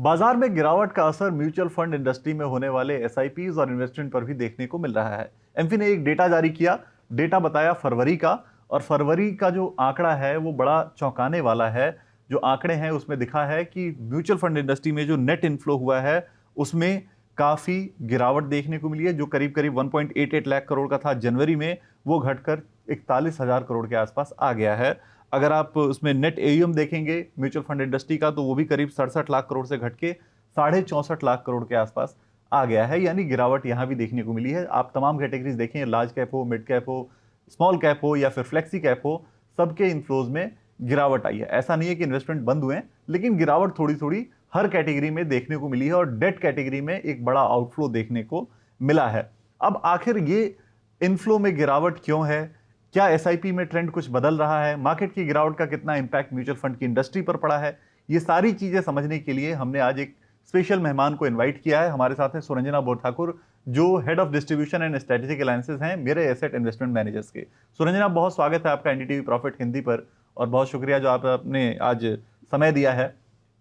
बाजार में गिरावट का असर म्यूचुअल फंड इंडस्ट्री में होने वाले एसआईपीज और इन्वेस्टमेंट पर भी देखने को मिल रहा है। एमफी ने एक डेटा जारी किया। डेटा बताया फरवरी का, और फरवरी का जो आंकड़ा है वो बड़ा चौंकाने वाला है। जो आंकड़े हैं उसमें दिखा है कि म्यूचुअल फंड इंडस्ट्री में जो नेट इनफ्लो हुआ है उसमें काफी गिरावट देखने को मिली है। जो करीब करीब 1.88 लाख करोड़ का था जनवरी में, वो घटकर 41,000 करोड़ के आसपास आ गया है। अगर आप उसमें नेट एयूएम देखेंगे म्यूचुअल फंड इंडस्ट्री का, तो वो भी करीब 67 लाख करोड़ से घट के 64.5 लाख करोड़ के आसपास आ गया है। यानी गिरावट यहां भी देखने को मिली है। आप तमाम कैटेगरीज देखें, लार्ज कैप हो, मिड कैप हो, स्मॉल कैप हो या फिर फ्लेक्सी कैप हो, सबके इनफ्लोज में गिरावट आई है। ऐसा नहीं है कि इन्वेस्टमेंट बंद हुए हैं, लेकिन गिरावट थोड़ी थोड़ी हर कैटेगरी में देखने को मिली है, और डेट कैटेगरी में एक बड़ा आउटफ्लो देखने को मिला है। अब आखिर ये इनफ्लो में गिरावट क्यों है? क्या एसआईपी में ट्रेंड कुछ बदल रहा है? मार्केट की गिरावट का कितना इंपैक्ट म्यूचुअल फंड की इंडस्ट्री पर पड़ा है? ये सारी चीजें समझने के लिए हमने आज एक स्पेशल मेहमान को इनवाइट किया है। हमारे साथ हैं सुरंजना बोरठाकुर, जो head of distribution and strategic alliances हैं मेरे एसेट इन्वेस्टमेंट मैनेजर्स के। सुरंजना, बहुत स्वागत है आपका एनडीटीवी प्रॉफिट हिंदी पर, और बहुत शुक्रिया जो आपने आज समय दिया है।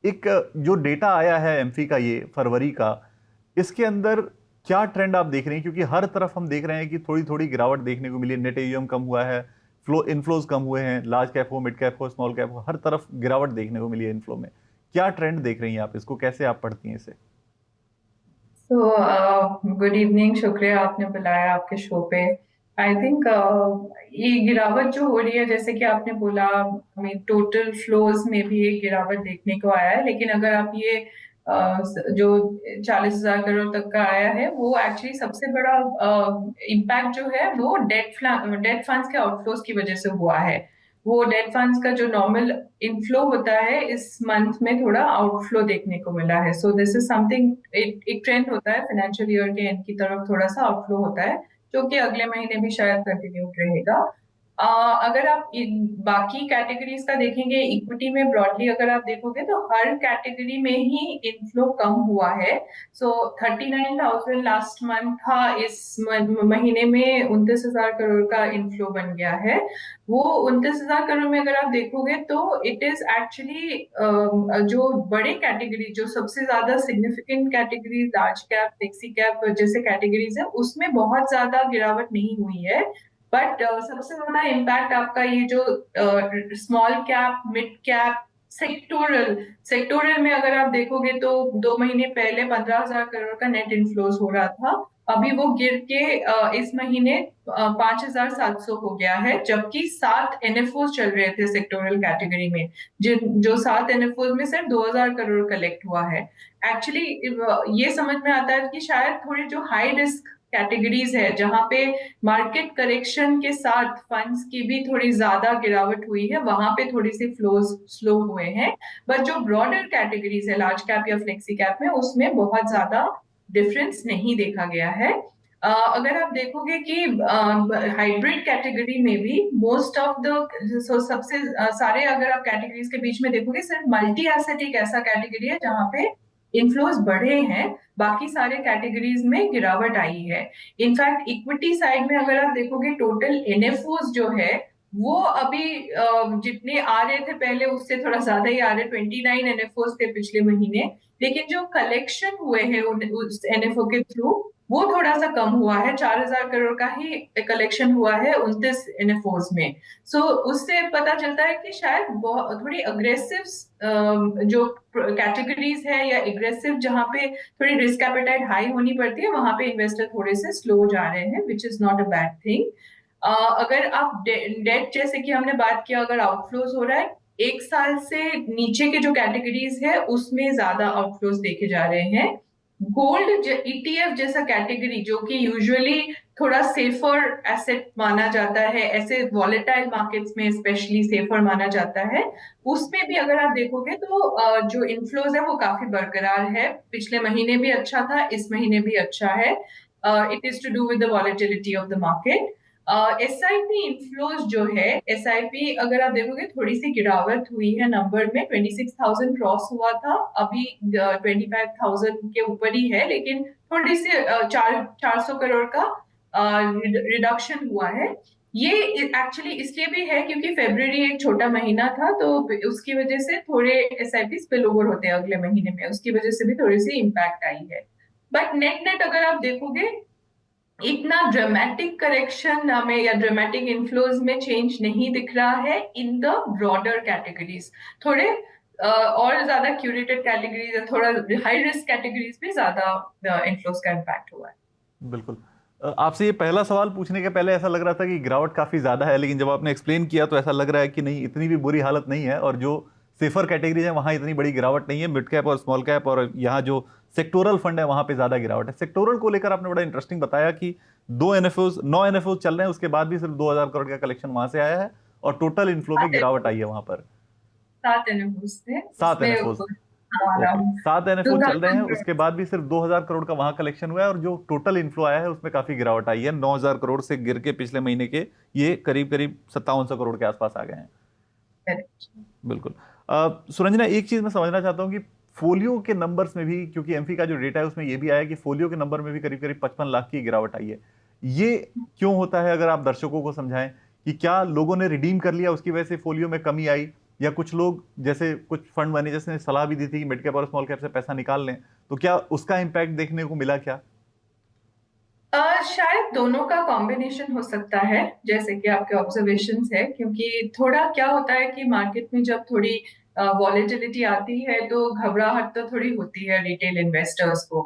एक जो डेटा आया है एमफी का, ये फरवरी का, इसके अंदर क्या ट्रेंड आप देख रहे हैं? क्योंकि हर तरफ हम देख रहे हैं कि थोड़ी थोड़ी गिरावट देखने को मिली है। नेट एयूएम कम हुआ है, फ्लो इनफ्लोज कम हुए हैं, लार्ज कैप हो, मिड कैप हो, स्मॉल कैप हो, हर तरफ गिरावट देखने को मिली है इनफ्लो में। क्या ट्रेंड देख रही हैं आप? इसको कैसे आप पढ़ती हैं इसे? Good evening. शुक्रिया आपने बुलाया आपके शो पे। आई थिंक ये गिरावट जो हो रही है, जैसे कि आपने बोला, हमें टोटल फ्लोज में भी एक गिरावट देखने को आया है। लेकिन अगर आप ये जो 40,000 करोड़ तक का आया है, वो एक्चुअली सबसे बड़ा इम्पैक्ट जो है वो डेट फंड्स के आउटफ्लोज की वजह से हुआ है। वो डेट फंड्स का जो नॉर्मल इनफ्लो होता है, इस मंथ में थोड़ा आउटफ्लो देखने को मिला है। सो दिस इज समथिंग, एक ट्रेंड होता है फाइनेंशियल ईयर के एंड की तरफ, थोड़ा सा आउटफ्लो होता है, जो कि अगले महीने भी शायद कंटिन्यू रहेगा। अगर आप बाकी कैटेगरीज का देखेंगे, इक्विटी में ब्रॉडली अगर आप देखोगे तो हर कैटेगरी में ही इनफ्लो कम हुआ है। सो 39,000 लास्ट मंथ था, इस महीने में 29,000 करोड़ का इनफ्लो बन गया है। वो 29,000 करोड़ में अगर आप देखोगे तो इट इज एक्चुअली जो बड़े कैटेगरी, जो सबसे ज्यादा significant category, large cap, flexi cap जैसे कैटेगरीज है, उसमें बहुत ज्यादा गिरावट नहीं हुई है। बट सबसे बड़ा इम्पैक्ट आपका ये जो small cap, mid cap, sectoral sectoral में अगर आप देखोगे तो 2 महीने पहले 15,000 करोड़ का नेट इनफ्लोज हो रहा था। अभी वो गिर के इस महीने 5,700 हो गया है, जबकि 7 एनएफओ चल रहे थे सेक्टोरल कैटेगरी में। जिन जो 7 एनएफओ में सिर्फ 2,000 करोड़ कलेक्ट हुआ है। एक्चुअली ये समझ में आता है कि शायद थोड़ी जो हाई रिस्क कैटेगरीज है, जहां पे मार्केट करेक्शन के साथ फंड्स की भी थोड़ी ज्यादा गिरावट हुई है, वहां पे थोड़ी सी फ्लोज स्लो हुए हैं। बट जो ब्रॉडर कैटेगरीज है, लार्ज कैप या फ्लेक्सी कैप में, उसमें बहुत ज्यादा डिफरेंस नहीं देखा गया है। अगर आप देखोगे कि हाइब्रिड कैटेगरी में भी मोस्ट ऑफ द सबसे सारे अगर आप कैटेगरीज के बीच में देखोगे, सिर्फ मल्टी एसेट एक ऐसा कैटेगरी है जहां पे इनफ्लोज बढ़े हैं। बाकी सारे कैटेगरीज में गिरावट आई है। इनफैक्ट इक्विटी साइड में अगर आप देखोगे, टोटल एनएफओज जो है वो अभी जितने आ रहे थे पहले, उससे थोड़ा ज्यादा ही आ रहे। 29 एनएफओज थे पिछले महीने, लेकिन जो कलेक्शन हुए हैं उस एनएफओ के थ्रू, वो थोड़ा सा कम हुआ है। 4,000 करोड़ का ही कलेक्शन हुआ है 29 एनएफओज में। सो उससे पता चलता है कि शायद थोड़ी अग्रेसिव जो कैटेगरीज है, या एग्रेसिव जहां पे थोड़ी रिस्क एपेटाइट हाई होनी पड़ती है, वहां पे इन्वेस्टर थोड़े से स्लो जा रहे हैं, which is not a bad thing. अगर आप डेट जैसे कि हमने बात किया, अगर आउटफ्लोज हो रहा है, 1 साल से नीचे के जो कैटेगरीज है उसमें ज्यादा आउटफ्लोज देखे जा रहे हैं। गोल्ड ईटीएफ जैसा कैटेगरी, जो कि यूजुअली थोड़ा सेफर एसेट माना जाता है, ऐसे वॉलेटाइल मार्केट्स में स्पेशली सेफर माना जाता है, उसमें भी अगर आप देखोगे तो जो इनफ्लोज है वो काफी बरकरार है। पिछले महीने भी अच्छा था, इस महीने भी अच्छा है। It is to do with the volatility of the market. SIP inflows जो है, एसआईपी अगर आप देखोगे थोड़ी सी गिरावट हुई है नंबर में। 26,000 क्रॉस हुआ था, अभी 25,000 के ऊपर ही है, लेकिन थोड़ी सी 400 करोड़ का रिडक्शन हुआ है। ये एक्चुअली इसलिए भी है क्योंकि फरवरी एक छोटा महीना था, तो उसकी वजह से थोड़े एसआईपी स्पिल ओवर होते हैं अगले महीने में, उसकी वजह से भी थोड़ी सी इम्पैक्ट आई है। बट नेट नेट अगर आप देखोगे, इतना ड्रामेटिक करेक्शन हमें या ड्रामेटिक इन्फ्लोज में चेंज नहीं दिख रहा है इन द ब्रॉडर कैटेगरीज। थोड़े और ज्यादा क्यूरेटेड कैटेगरीज या थोड़ा हाई रिस्क कैटेगरीज में ज्यादा इन्फ्लोज का इम्पैक्ट हुआ है। बिल्कुल। आपसे ये पहला सवाल पूछने के पहले ऐसा लग रहा था कि गिरावट काफ़ी ज़्यादा है, लेकिन जब आपने एक्सप्लेन किया तो ऐसा लग रहा है कि नहीं, इतनी भी बुरी हालत नहीं है, और जो सेफर कैटेगरीज है वहाँ इतनी बड़ी गिरावट नहीं है। मिड कैप और स्मॉल कैप और यहाँ जो सेक्टोरल फंड है वहाँ पे ज़्यादा गिरावट है। सेक्टोरल को लेकर आपने बड़ा इंटरेस्टिंग बताया कि 9 एनएफओ चल रहे हैं, उसके बाद भी सिर्फ 2000 करोड़ का कलेक्शन वहाँ से आया है और टोटल इनफ्लो में गिरावट आई है वहाँ पर। 7 एनएफओस थे 7 एनएफओ। उसमें। ओके, अराउंड 7 एनएफओ चल रहे हैं, 2000। उसके बाद भी सिर्फ 2000 करोड़ का वहां कलेक्शन हुआ है, और जो टोटल इनफ्लो आया है उसमें काफी गिरावट आई है। 9000 करोड़ से गिर के पिछले महीने के ये करीब करीब 5700 करोड़ के आसपास आ गए हैं। बिल्कुल। सुरंजना, एक चीज मैं समझना चाहता हूँ कि फोलियो के नंबर्स में भी, क्योंकि एमफी का जो डेटा है उसमें ये भी आया कि फोलियो के नंबर में भी करीब करीब 55 लाख की गिरावट आई है। ये क्यों होता है, अगर आप दर्शकों को समझाएं कि क्या लोगों ने रिडीम कर लिया उसकी वजह से फोलियो में कमी आई, या कुछ लोग जैसे कुछ फंड मैनेजर्स ने सलाह भी दी थी कि मिड कैप और स्मॉल कैप से पैसा निकाल लें, तो क्या उसका इम्पैक्ट देखने को मिला क्या? शायद दोनों का कॉम्बिनेशन हो सकता है, जैसे कि आपके ऑब्जर्वेशंस है, क्योंकि थोड़ा क्या होता है कि मार्केट में जब थोड़ी वॉलेटिलिटी आती है तो घबराहट तो थोड़ी होती है रिटेल इन्वेस्टर्स को।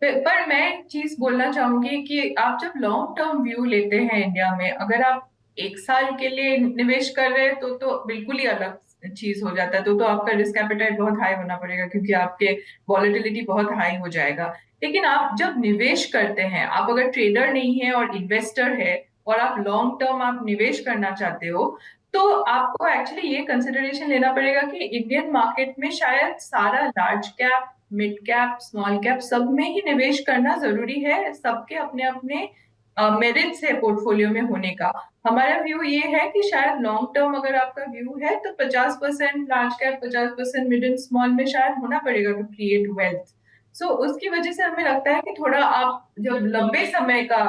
पर मैं एक चीज बोलना चाहूंगी कि आप जब लॉन्ग टर्म व्यू लेते हैं इंडिया में, अगर आप 1 साल के लिए निवेश कर रहे हैं तो बिल्कुल ही अलग चीज हो जाता है। तो आपका रिस्क एपेटाइट बहुत हाई होना पड़ेगा, क्योंकि आपके वॉलेटिलिटी बहुत हाई हो जाएगा। लेकिन आप जब निवेश करते हैं, आप अगर ट्रेडर नहीं है और इन्वेस्टर है और आप लॉन्ग टर्म आप निवेश करना चाहते हो, तो आपको एक्चुअली ये कंसिडरेशन लेना पड़ेगा कि इंडियन मार्केट में शायद सारा large cap, mid cap, small cap सब में ही निवेश करना जरूरी है। सबके अपने अपने मेरिट्स है पोर्टफोलियो में होने का। हमारा व्यू ये है कि शायद लॉन्ग टर्म अगर आपका व्यू है तो 50% large cap, 50% mid and small में शायद होना पड़ेगा टू क्रिएट वेल्थ। सो उसकी वजह से हमें लगता है कि थोड़ा आप जब लंबे समय का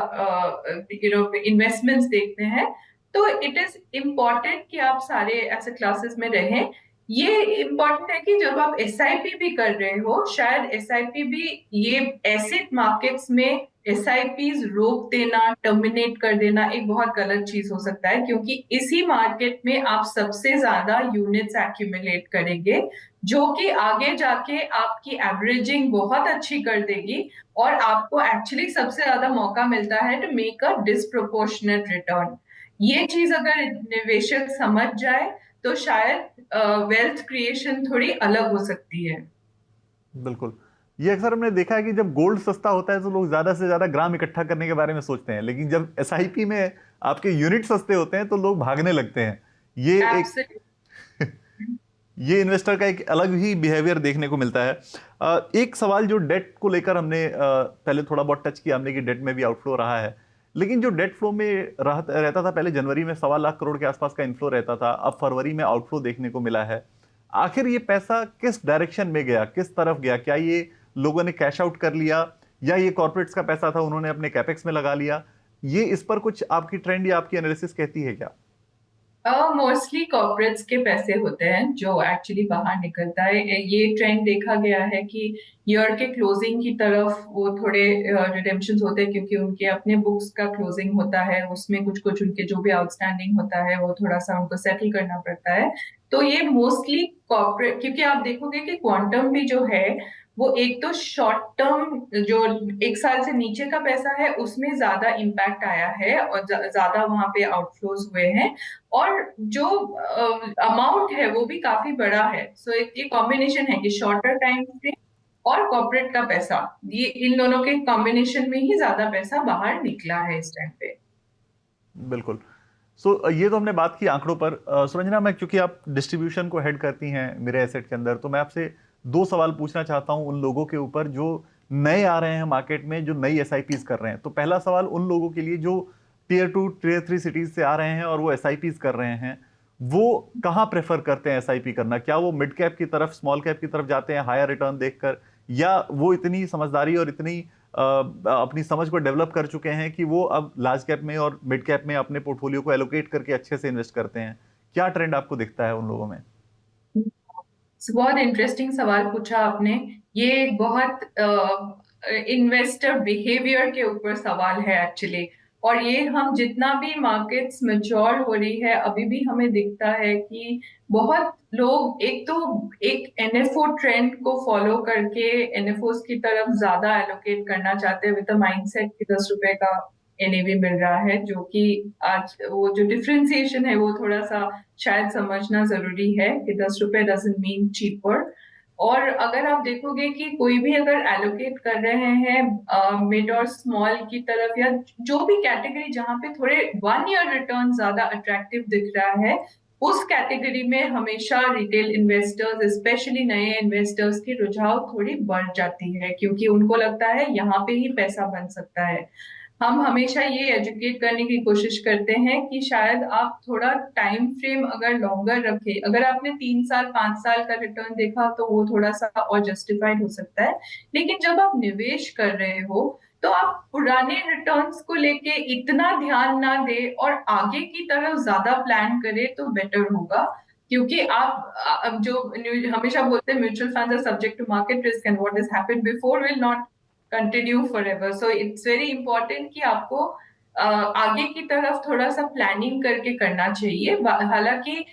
इन्वेस्टमेंट्स देखते हैं, तो इट इज इम्पॉर्टेंट कि आप सारे एसेट क्लासेस में रहें। ये इम्पॉर्टेंट है कि जब आप एसआईपी भी कर रहे हो, शायद एसआईपी भी ये एसेट मार्केट्स में एसआईपीज रोक देना, टर्मिनेट कर देना एक बहुत गलत चीज हो सकता है, क्योंकि इसी मार्केट में आप सबसे ज्यादा यूनिट्स एक्यूमुलेट करेंगे, जो कि आगे जाके आपकी एवरेजिंग बहुत अच्छी कर देगी, और आपको एक्चुअली सबसे ज्यादा मौका मिलता है to make a disproportionate return. ये चीज अगर निवेशक समझ जाए तो शायद वेल्थ क्रिएशन थोड़ी अलग हो सकती है। बिल्कुल। ये अक्सर हमने देखा है कि जब गोल्ड सस्ता होता है तो लोग ज्यादा से ज्यादा ग्राम इकट्ठा करने के बारे में सोचते हैं, लेकिन जब एसआईपी में आपके यूनिट सस्ते होते हैं तो लोग भागने लगते हैं। ये एक ये इन्वेस्टर का एक अलग ही बिहेवियर देखने को मिलता है। एक सवाल जो डेट को लेकर हमने पहले थोड़ा बहुत टच किया हमने कि डेट में भी आउटफ्लो रहा है, लेकिन जो डेट फ्लो में रहता था पहले, जनवरी में 1.25 लाख करोड़ के आसपास का इनफ्लो रहता था, अब फरवरी में आउटफ्लो देखने को मिला है। आखिर ये पैसा किस डायरेक्शन में गया, किस तरफ गया? क्या ये लोगों ने कैश आउट कर लिया, या ये कॉर्पोरेट्स का पैसा था उन्होंने अपने कैपेक्स में लगा लिया? ये इस पर कुछ आपकी ट्रेंड या आपकी एनालिसिस कहती है क्या? मोस्टली कॉर्पोरेट्स के पैसे होते हैं जो एक्चुअली बाहर निकलता है। ये ट्रेंड देखा गया है कि ईयर के क्लोजिंग की तरफ वो थोड़े रिडेम्पशन होते हैं, क्योंकि उनके अपने बुक्स का क्लोजिंग होता है, उसमें कुछ कुछ उनके जो भी आउटस्टैंडिंग होता है वो थोड़ा सा उनको सेटल करना पड़ता है। तो ये मोस्टली कॉर्पोरेट, क्योंकि आप देखोगे कि क्वांटम भी जो है वो एक तो शॉर्ट टर्म जो 1 साल से नीचे का पैसा है उसमें ज्यादा इम्पैक्ट आया है और ज्यादा वहां पे आउटफ्लोज हुए हैं, और जो अमाउंट है वो भी काफी बड़ा है। सो एक ये कॉम्बिनेशन है कि शॉर्टर टाइम फ्रेम और कॉर्पोरेट का पैसा, ये इन दोनों के कॉम्बिनेशन में ही ज्यादा पैसा बाहर निकला है इस टाइम पे। बिल्कुल। ये तो हमने बात की आंकड़ों पर। सुरंजना, मैं क्योंकि आप डिस्ट्रीब्यूशन को हेड करती हैं मेरे एसेट के अंदर, तो मैं आपसे 2 सवाल पूछना चाहता हूं उन लोगों के ऊपर जो नए आ रहे हैं मार्केट में, जो नई एसआईपीज कर रहे हैं। तो पहला सवाल उन लोगों के लिए जो टियर 2 टियर 3 सिटीज से आ रहे हैं और वो एसआईपीज कर रहे हैं, वो कहाँ प्रेफर करते हैं एसआईपी करना? क्या वो मिड कैप की तरफ, स्मॉल कैप की तरफ जाते हैं हायर रिटर्न देखकर, या वो इतनी समझदारी और इतनी अपनी समझ को डेवलप कर चुके हैं कि वो अब लार्ज कैप में और मिड कैप में अपने पोर्टफोलियो को एलोकेट करके अच्छे से इन्वेस्ट करते हैं? क्या ट्रेंड आपको दिखता है उन लोगों में? बहुत इंटरेस्टिंग सवाल पूछा आपने। ये एक बहुत इन्वेस्टर बिहेवियर के ऊपर सवाल है एक्चुअली। और ये हम जितना भी मार्केट्स मैच्योर हो रही है अभी भी हमें दिखता है कि बहुत लोग एक तो एक एनएफओ ट्रेंड को फॉलो करके एनएफओ की तरफ ज्यादा एलोकेट करना चाहते हैं विद माइंडसेट कि 10 रुपए का एनएवी मिल रहा है, जो कि आज वो जो डिफरेंशिएशन है वो थोड़ा सा शायद समझना जरूरी है कि 10 रुपए डजंट मीन चीपर। और अगर आप देखोगे कि कोई भी अगर एलोकेट कर रहे हैं मिड और स्मॉल की तरफ या जो भी कैटेगरी जहां पे थोड़े 1 ईयर रिटर्न ज्यादा अट्रैक्टिव दिख रहा है, उस कैटेगरी में हमेशा रिटेल इन्वेस्टर्स स्पेशली नए इन्वेस्टर्स की रुझाव थोड़ी बढ़ जाती है, क्योंकि उनको लगता है यहाँ पे ही पैसा बन सकता है। हम हमेशा ये एजुकेट करने की कोशिश करते हैं कि शायद आप थोड़ा टाइम फ्रेम अगर लॉन्गर रखें, अगर आपने 3 साल 5 साल का रिटर्न देखा तो वो थोड़ा सा और जस्टिफाइड हो सकता है। लेकिन जब आप निवेश कर रहे हो तो आप पुराने रिटर्न्स को लेके इतना ध्यान ना दे और आगे की तरफ ज्यादा प्लान करें तो बेटर होगा। क्योंकि आप अब जो हमेशा बोलते हैं mutual fund are subject to market risk and what is happened before will not continue forever. So it's very important कि आपको आगे की तरफ थोड़ा सा प्लानिंग करके करना चाहिए। हालांकि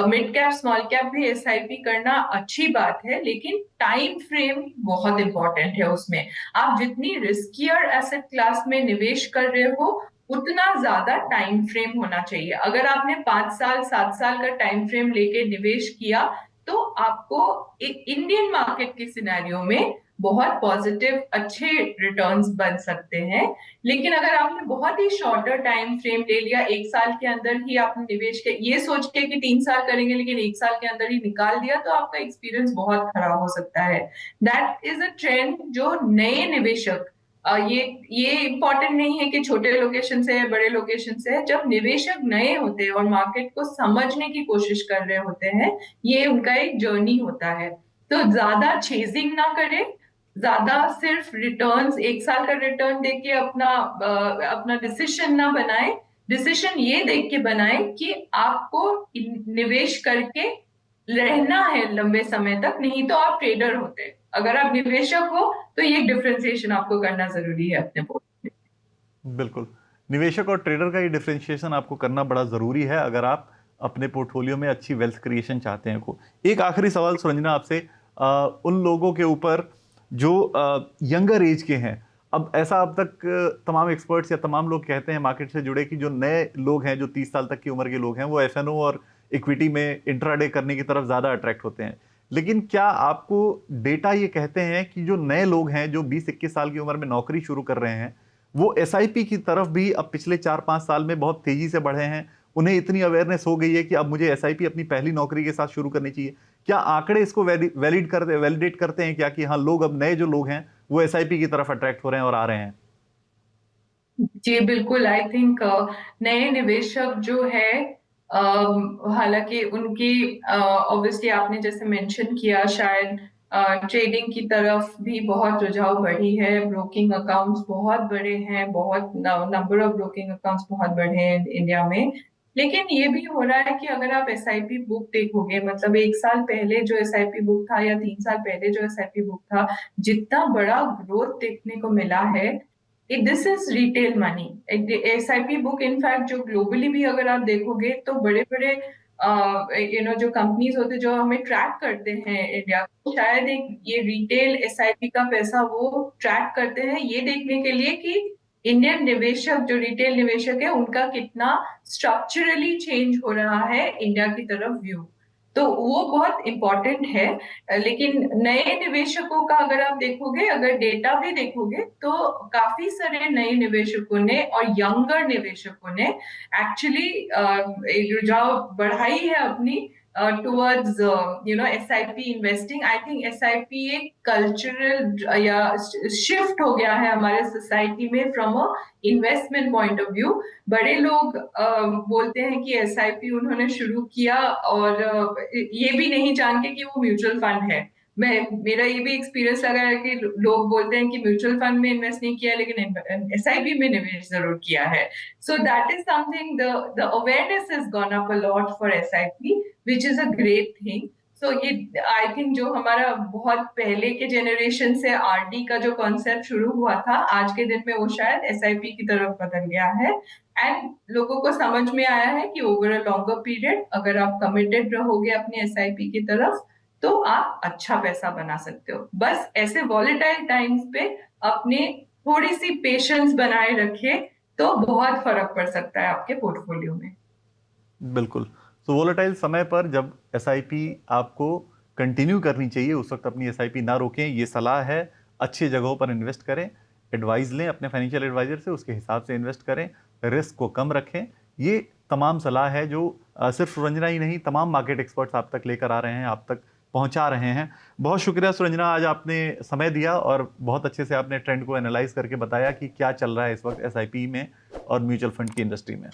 मिड कैप स्मॉल कैप भी एसआईपी करना अच्छी बात है, लेकिन टाइम फ्रेम बहुत इंपॉर्टेंट है उसमें। आप जितनी रिस्कियर एसेट क्लास में निवेश कर रहे हो उतना ज्यादा टाइम फ्रेम होना चाहिए। अगर आपने 5 साल 7 साल का टाइम फ्रेम लेके निवेश किया तो आपको एक इंडियन मार्केट के सिनेरियो में बहुत पॉजिटिव अच्छे रिटर्न्स बन सकते हैं। लेकिन अगर आपने बहुत ही शॉर्टर टाइम फ्रेम ले लिया, 1 साल के अंदर ही आपने निवेश के ये सोच के कि 3 साल करेंगे लेकिन 1 साल के अंदर ही निकाल दिया, तो आपका एक्सपीरियंस बहुत खराब हो सकता है। दैट इज अ ट्रेंड जो नए निवेशक ये इंपॉर्टेंट नहीं है कि छोटे लोकेशन से है बड़े लोकेशन से है, जब निवेशक नए होते हैं और मार्केट को समझने की कोशिश कर रहे होते हैं, ये उनका एक जर्नी होता है। तो ज्यादा चेजिंग ना करें, ज्यादा सिर्फ रिटर्न्स 1 साल का रिटर्न देख के अपना डिसीजन ना बनाए। डिसीजन ये देख के बनाए कि आपको निवेश करके रहना है लंबे समय तक, नहीं तो आप ट्रेडर होते। अगर आप निवेशक हो तो ये डिफरेंशिएशन आपको करना जरूरी है अपने पोर्टफोलियो। बिल्कुल, निवेशक और ट्रेडर का ये डिफरेंशिएशन आपको करना बड़ा ज़रूरी है अगर आप अपने पोर्टफोलियो में अच्छी वेल्थ क्रिएशन चाहते हैं को। एक आखिरी सवाल सुरंजना आपसे, उन लोगों के ऊपर जो यंगर एज के हैं, अब ऐसा अब तक तमाम एक्सपर्ट्स या तमाम लोग कहते हैं मार्केट से जुड़े कि जो नए लोग हैं जो 30 साल तक की उम्र के लोग हैं वो एफएनओ और इक्विटी में इंट्राडे करने की तरफ ज़्यादा अट्रैक्ट होते हैं। लेकिन क्या आपको डेटा ये कहते हैं कि जो नए लोग हैं जो 20-21 साल की उम्र में नौकरी शुरू कर रहे हैं वो एसआईपी की तरफ भी अब पिछले 4-5 साल में बहुत तेजी से बढ़े हैं? उन्हें इतनी अवेयरनेस हो गई है कि अब मुझे एसआईपी अपनी पहली नौकरी के साथ शुरू करनी चाहिए। क्या आंकड़े इसको वैलिडेट करते हैं क्या कि हाँ, लोग अब नए जो लोग हैं वो एसआईपी की तरफ अट्रैक्ट हो रहे हैं और आ रहे हैं? जी बिल्कुल। आई थिंक नए निवेशक जो है हालांकि उनकी ऑब्वियसली आपने जैसे मेंशन किया शायद ट्रेडिंग की तरफ भी बहुत रुझाव बढ़ी है। ब्रोकिंग अकाउंट्स बहुत बड़े हैं, बहुत नंबर ऑफ ब्रोकिंग अकाउंट्स बहुत बढ़े हैं इंडिया में। लेकिन ये भी हो रहा है कि अगर आप एसआईपी बुक देखोगे, मतलब 1 साल पहले जो एसआईपी बुक था या 3 साल पहले जो एसआईपी बुक था, जितना बड़ा ग्रोथ देखने को मिला है। This is retail money. SIP book in fact जो ग्लोबली भी अगर आप देखोगे तो बड़े बड़े जो कंपनीज होते जो हमें ट्रैक करते हैं इंडिया को, शायद एक ये रिटेल एसआईपी का पैसा वो ट्रैक करते हैं ये देखने के लिए कि इंडियन निवेशक जो रिटेल निवेशक है उनका कितना स्ट्रक्चरली चेंज हो रहा है इंडिया की तरफ व्यू। तो वो बहुत इंपॉर्टेंट है। लेकिन नए निवेशकों का अगर आप देखोगे, अगर डेटा भी देखोगे, तो काफी सारे नए निवेशकों ने और यंगर निवेशकों ने एक्चुअली रुझाव बढ़ाई है अपनी towards SIP investing. I think SIP एक कल्चरल या शिफ्ट हो गया है हमारे सोसाइटी में from a investment point of view. बड़े लोग बोलते हैं कि एसआईपी उन्होंने शुरू किया और ये भी नहीं जान के कि वो म्यूचुअल फंड है। मेरा ये भी एक्सपीरियंस लगा है कि लोग बोलते हैं कि म्यूचुअल फंड में इन्वेस्ट नहीं किया लेकिन एसआईपी में निवेश जरूर किया है. So that is something, the awareness has gone up a lot for SIP, which is a great thing. So ये आई थिंक जो हमारा बहुत पहले के जनरेशन से आरडी का जो कॉन्सेप्ट शुरू हुआ था, आज के दिन में वो शायद एसआईपी की तरफ बदल गया है. एंड लोगों को समझ में आया है कि ओवर अ लॉन्गर पीरियड अगर आप कमिटेड रहोगे अपने एसआईपी की तरफ तो आप अच्छा पैसा बना सकते हो. बस ऐसे वॉलेटाइल टाइम्स पे अपने थोड़ी सी पेशेंस बनाए रखे तो बहुत फर्क पड़ सकता है आपके पोर्टफोलियो में. बिल्कुल. तो वोलेटाइल समय पर जब एसआईपी आपको कंटिन्यू करनी चाहिए, उस वक्त अपनी एसआईपी ना रोकें. ये सलाह है. अच्छी जगहों पर इन्वेस्ट करें, एडवाइस लें अपने फाइनेंशियल एडवाइजर से, उसके हिसाब से इन्वेस्ट करें, रिस्क को कम रखें. ये तमाम सलाह है जो सिर्फ सुरंजना ही नहीं, तमाम मार्केट एक्सपर्ट्स आप तक लेकर आ रहे हैं, आप तक पहुंचा रहे हैं. बहुत शुक्रिया सुरंजना, आज आपने समय दिया और बहुत अच्छे से आपने ट्रेंड को एनालाइज करके बताया कि क्या चल रहा है इस वक्त एसआईपी में और म्यूचुअल फंड की इंडस्ट्री में.